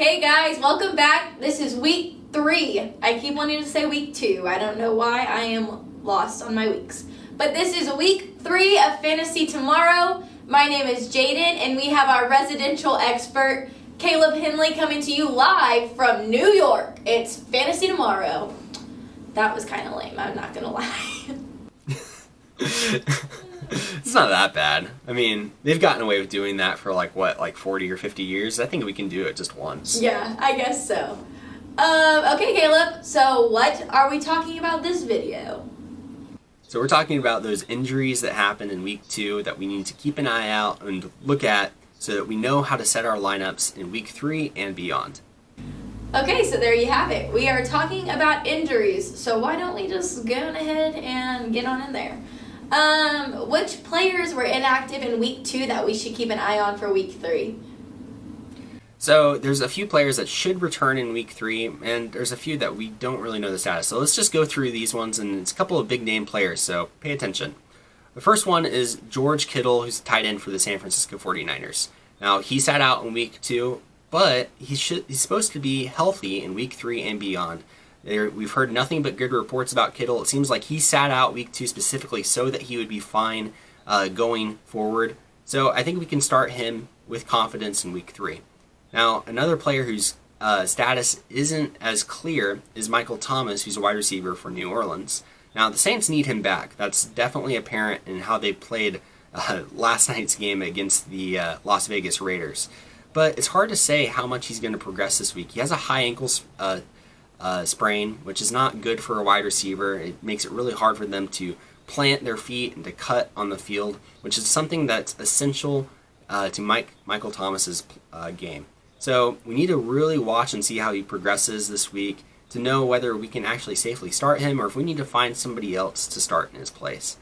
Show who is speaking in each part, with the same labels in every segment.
Speaker 1: Hey guys, welcome back. This is week 3. I keep wanting to say week 2. I don't know why. I am lost on my weeks. But this is week 3 of Fantasy Tomorrow. My name is Jaden, and we have our residential expert, Caleb Henley, coming to you live from New York. It's Fantasy Tomorrow. That was kind of lame, I'm not going to lie.
Speaker 2: It's not that bad. I mean, they've gotten away with doing that for like 40 or 50 years. I think we can do it just once.
Speaker 1: Yeah, I guess so. Okay, Caleb, so what are we talking about this video?
Speaker 2: So we're talking about those injuries that happened in week 2 that we need to keep an eye out and look at so that we know how to set our lineups in week 3 and beyond.
Speaker 1: Okay, so there you have it. We are talking about injuries, so why don't we just go ahead and get on in there. Which players were inactive in week 2 that we should keep an eye on for week 3?
Speaker 2: So there's a few players that should return in week 3, and there's a few that we don't really know the status. So let's just go through these ones, and it's a couple of big name players, so pay attention. The first one is George Kittle, who's tight end for the San Francisco 49ers. Now, he sat out in week 2, but he's supposed to be healthy in week 3 and beyond. We've heard nothing but good reports about Kittle. It seems like he sat out week 2 specifically so that he would be fine going forward. So I think we can start him with confidence in week 3. Now, another player whose status isn't as clear is Michael Thomas, who's a wide receiver for New Orleans. Now, the Saints need him back. That's definitely apparent in how they played last night's game against the Las Vegas Raiders. But it's hard to say how much he's going to progress this week. He has a high ankle sprain, which is not good for a wide receiver. It makes it really hard for them to plant their feet and to cut on the field, which is something that's essential to Michael Thomas's game. So we need to really watch and see how he progresses this week to know whether we can actually safely start him or if we need to find somebody else to start in his place.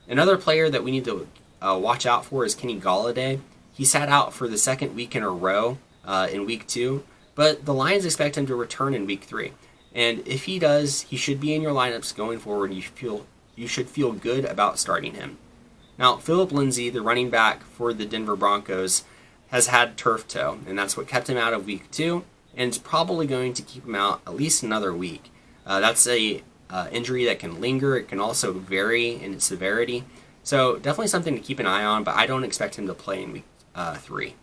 Speaker 2: Another player that we need to watch out for is Kenny Golladay. He sat out for the second week in a row in week 2, but the Lions expect him to return in week 3. And if he does, he should be in your lineups going forward. You should feel good about starting him. Now, Phillip Lindsay, the running back for the Denver Broncos, has had turf toe, and that's what kept him out of week 2, and it's probably going to keep him out at least another week. That's a injury that can linger. It can also vary in its severity. So definitely something to keep an eye on, but I don't expect him to play in week 3.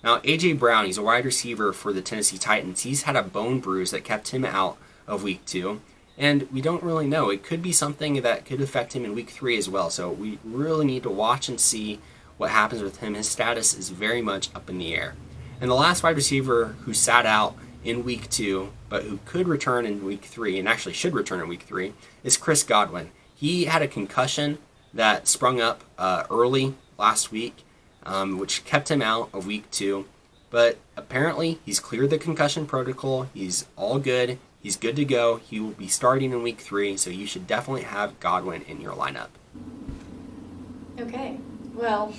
Speaker 2: Now, A.J. Brown, he's a wide receiver for the Tennessee Titans. He's had a bone bruise that kept him out of week 2, and we don't really know. It could be something that could affect him in week 3 as well, so we really need to watch and see what happens with him. His status is very much up in the air. And the last wide receiver who sat out in week 2, but who could return in week 3, and actually should return in week 3, is Chris Godwin. He had a concussion that sprung up early last week, which kept him out of week 2. But apparently, he's cleared the concussion protocol. He's all good. He's good to go. He will be starting in week 3, so you should definitely have Godwin in your lineup.
Speaker 1: Okay, well,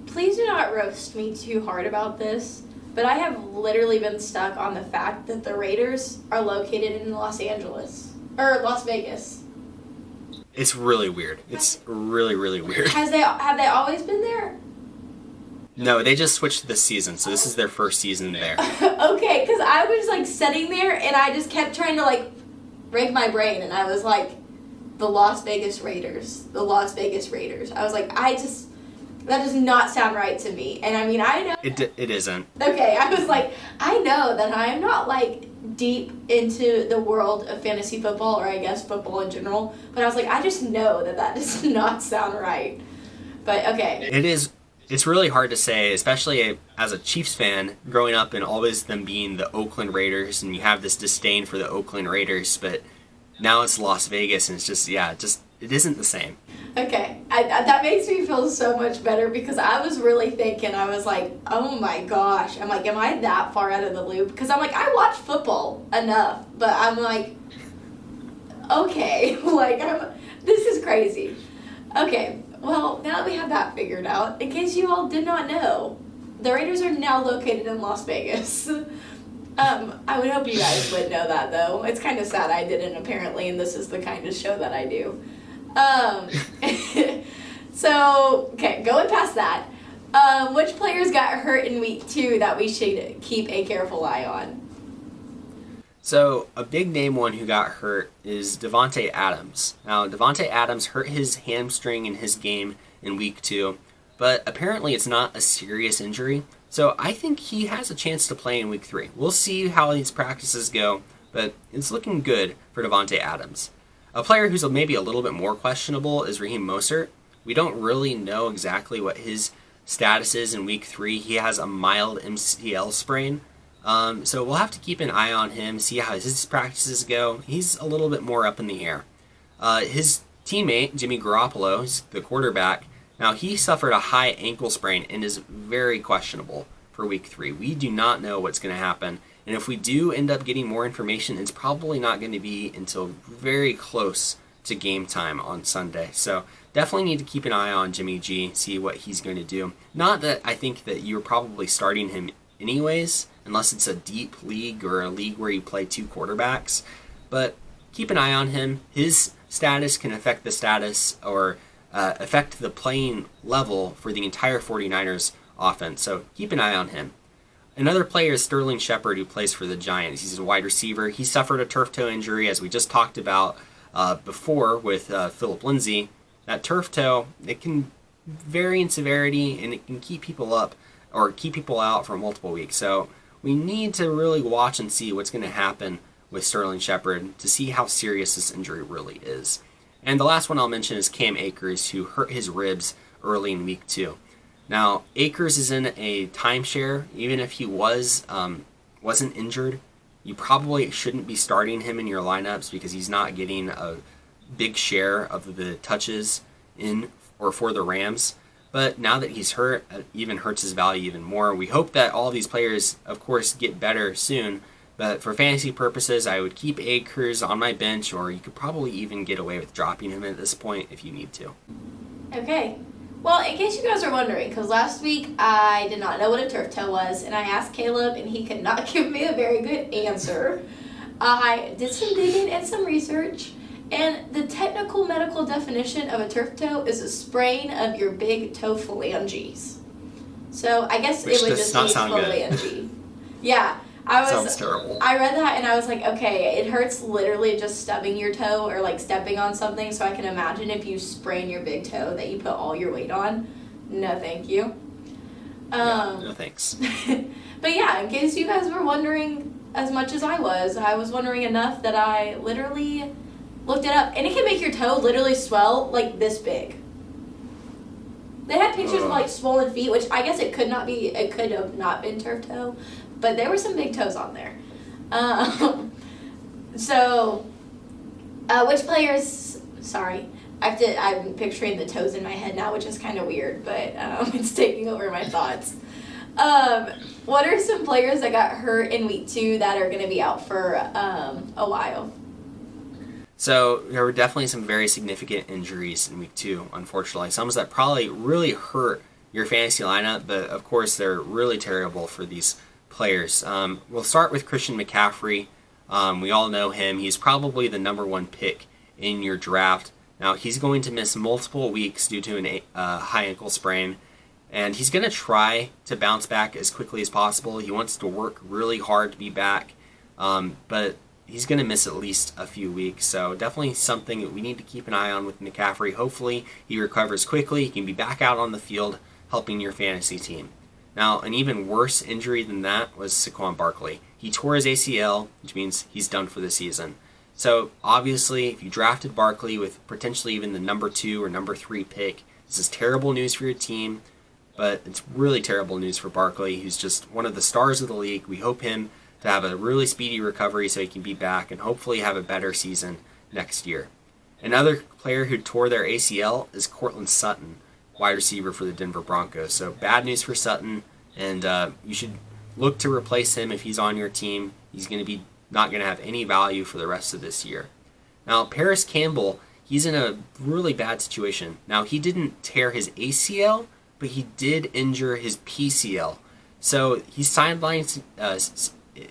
Speaker 1: please do not roast me too hard about this, but I have literally been stuck on the fact that the Raiders are located in Las Vegas.
Speaker 2: It's really weird. It's really, really weird.
Speaker 1: Have they always been there?
Speaker 2: No, they just switched this season, so this is their first season there.
Speaker 1: Okay, because I was sitting there and I just kept trying to break my brain, and I was like, the Las Vegas Raiders. I was like, that does not sound right to me. And I mean, I know
Speaker 2: it isn't.
Speaker 1: Okay, I was like, I know that I'm not deep into the world of fantasy football, or I guess football in general, but I was like, I just know that does not sound right. But okay.
Speaker 2: It's really hard to say, especially as a Chiefs fan, growing up and always them being the Oakland Raiders, and you have this disdain for the Oakland Raiders, but now it's Las Vegas, and it's just, it isn't the same.
Speaker 1: Okay, that makes me feel so much better, because I was really thinking, I was like, oh my gosh, I'm like, am I that far out of the loop? Because I'm like, I watch football enough, but I'm like, okay, this is crazy. Okay, well, now that we have that figured out, in case you all did not know, the Raiders are now located in Las Vegas. I would hope you guys would know that, though. It's kind of sad I didn't, apparently, and this is the kind of show that I do. So, okay, going past that, Which players got hurt in week 2 that we should keep a careful eye on?
Speaker 2: So, a big name one who got hurt is Davante Adams. Now, Davante Adams hurt his hamstring in his game in week 2, but apparently it's not a serious injury. So, I think he has a chance to play in week 3. We'll see how these practices go, but it's looking good for Davante Adams. A player who's maybe a little bit more questionable is Raheem Mostert. We don't really know exactly what his status is in week 3. He has a mild MCL sprain. So we'll have to keep an eye on him, see how his practices go. He's a little bit more up in the air. His teammate, Jimmy Garoppolo, the quarterback, now he suffered a high ankle sprain and is very questionable for week 3. We do not know what's going to happen. And if we do end up getting more information, it's probably not going to be until very close to game time on Sunday. So definitely need to keep an eye on Jimmy G, see what he's going to do. Not that I think that you're probably starting him anyways, unless it's a deep league or a league where you play 2 quarterbacks. But keep an eye on him. His status can affect the status or affect the playing level for the entire 49ers offense. So keep an eye on him. Another player is Sterling Shepard, who plays for the Giants. He's a wide receiver. He suffered a turf toe injury, as we just talked about before with Philip Lindsay. That turf toe, it can vary in severity, and it can keep people up or keep people out for multiple weeks. So we need to really watch and see what's going to happen with Sterling Shepard to see how serious this injury really is. And the last one I'll mention is Cam Akers, who hurt his ribs early in week 2. Now, Akers is in a timeshare. Even if he wasn't injured, you probably shouldn't be starting him in your lineups because he's not getting a big share of the touches in or for the Rams. But now that he's hurt, it even hurts his value even more. We hope that all these players, of course, get better soon. But for fantasy purposes, I would keep Akers on my bench, or you could probably even get away with dropping him at this point if you need to.
Speaker 1: Okay. Well, in case you guys are wondering, because last week I did not know what a turf toe was, and I asked Caleb, and he could not give me a very good answer. I did some digging and some research, and the technical medical definition of a turf toe is a sprain of your big toe phalanges. So I guess
Speaker 2: Which
Speaker 1: it would
Speaker 2: does
Speaker 1: just
Speaker 2: not
Speaker 1: be
Speaker 2: sound good.
Speaker 1: phalange. Yeah.
Speaker 2: Sounds terrible.
Speaker 1: I read that and I was like, okay, it hurts literally just stubbing your toe or like stepping on something, so I can imagine if you sprain your big toe that you put all your weight on. No, thank you.
Speaker 2: No thanks.
Speaker 1: But yeah, in case you guys were wondering as much as I was wondering enough that I literally looked it up. And it can make your toe literally swell like this big. They had pictures of like swollen feet, which I guess it could have not been turf toe. But there were some big toes on there. Which players? Sorry, I'm picturing the toes in my head now, which is kind of weird, but it's taking over my thoughts. What are some players that got hurt in week 2 that are going to be out for a while?
Speaker 2: So there were definitely some very significant injuries in week 2, unfortunately. Some that probably really hurt your fantasy lineup, but of course they're really terrible for these players. We'll start with Christian McCaffrey. We all know him. He's probably the number 1 pick in your draft. Now, he's going to miss multiple weeks due to a high ankle sprain, and he's going to try to bounce back as quickly as possible. He wants to work really hard to be back, but he's going to miss at least a few weeks. So definitely something that we need to keep an eye on with McCaffrey. Hopefully he recovers quickly. He can be back out on the field helping your fantasy team. Now, an even worse injury than that was Saquon Barkley. He tore his ACL, which means he's done for the season. So, obviously, if you drafted Barkley with potentially even the number 2 or number 3 pick, this is terrible news for your team, but it's really terrible news for Barkley, who's just one of the stars of the league. We hope him to have a really speedy recovery so he can be back and hopefully have a better season next year. Another player who tore their ACL is Courtland Sutton, wide receiver for the Denver Broncos. So bad news for Sutton, and you should look to replace him if he's on your team. He's going to be not going to have any value for the rest of this year. Now, Paris Campbell, he's in a really bad situation. Now, he didn't tear his ACL, but he did injure his PCL. So he's sidelined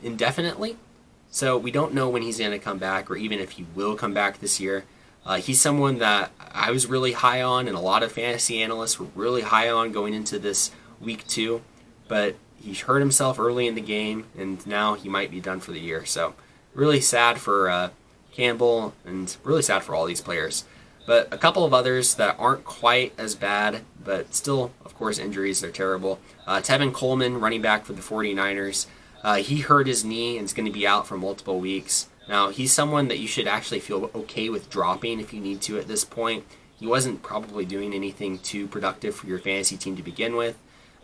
Speaker 2: indefinitely. So we don't know when he's going to come back or even if he will come back this year. He's someone that I was really high on and a lot of fantasy analysts were really high on going into this week 2, but he hurt himself early in the game, and now he might be done for the year. So really sad for Campbell, and really sad for all these players. But a couple of others that aren't quite as bad, but still, of course, injuries, they're terrible. Tevin Coleman, running back for the 49ers, he hurt his knee and is going to be out for multiple weeks. Now, he's someone that you should actually feel okay with dropping if you need to at this point. He wasn't probably doing anything too productive for your fantasy team to begin with,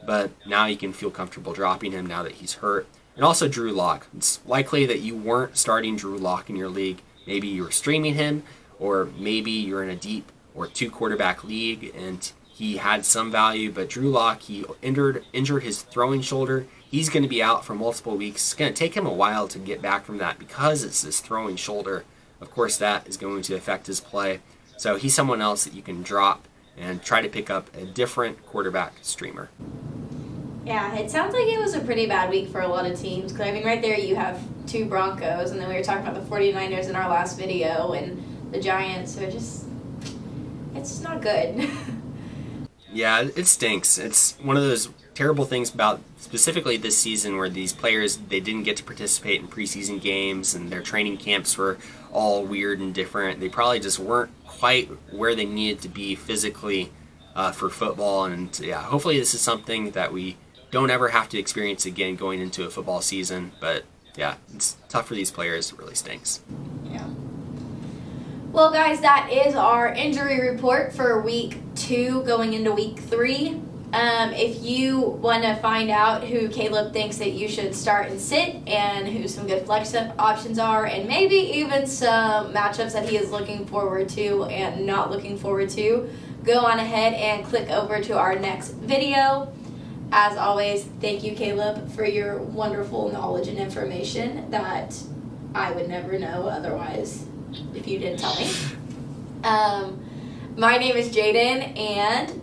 Speaker 2: but now you can feel comfortable dropping him now that he's hurt. And also Drew Lock. It's likely that you weren't starting Drew Lock in your league. Maybe you were streaming him, or maybe you're in a deep or 2 quarterback league and he had some value, but Drew Lock, he injured his throwing shoulder. He's going to be out for multiple weeks. It's going to take him a while to get back from that because it's this throwing shoulder. Of course, that is going to affect his play. So he's someone else that you can drop and try to pick up a different quarterback streamer.
Speaker 1: Yeah, it sounds like it was a pretty bad week for a lot of teams. Because, I mean, right there you have 2 Broncos, and then we were talking about the 49ers in our last video, and the Giants. So it's just not good.
Speaker 2: Yeah, it stinks. It's one of those terrible things about specifically this season where these players, they didn't get to participate in preseason games and their training camps were all weird and different. They probably just weren't quite where they needed to be physically for football. And yeah, hopefully this is something that we don't ever have to experience again going into a football season. But yeah, it's tough for these players. It really stinks.
Speaker 1: Yeah. Well, guys, that is our injury report for week 2 going into week 3. If you want to find out who Caleb thinks that you should start and sit and who some good flex options are, and maybe even some matchups that he is looking forward to and not looking forward to, go on ahead and click over to our next video. As always, thank you, Caleb, for your wonderful knowledge and information that I would never know otherwise if you didn't tell me. My name is Jaden, and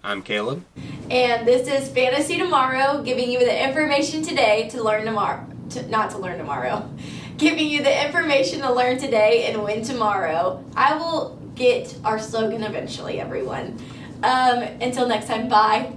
Speaker 2: I'm Caleb.
Speaker 1: And this is Fantasy Tomorrow, giving you the information today to learn tomorrow. Not to learn tomorrow. Giving you the information to learn today and win tomorrow. I will get our slogan eventually, everyone. Until next time, bye.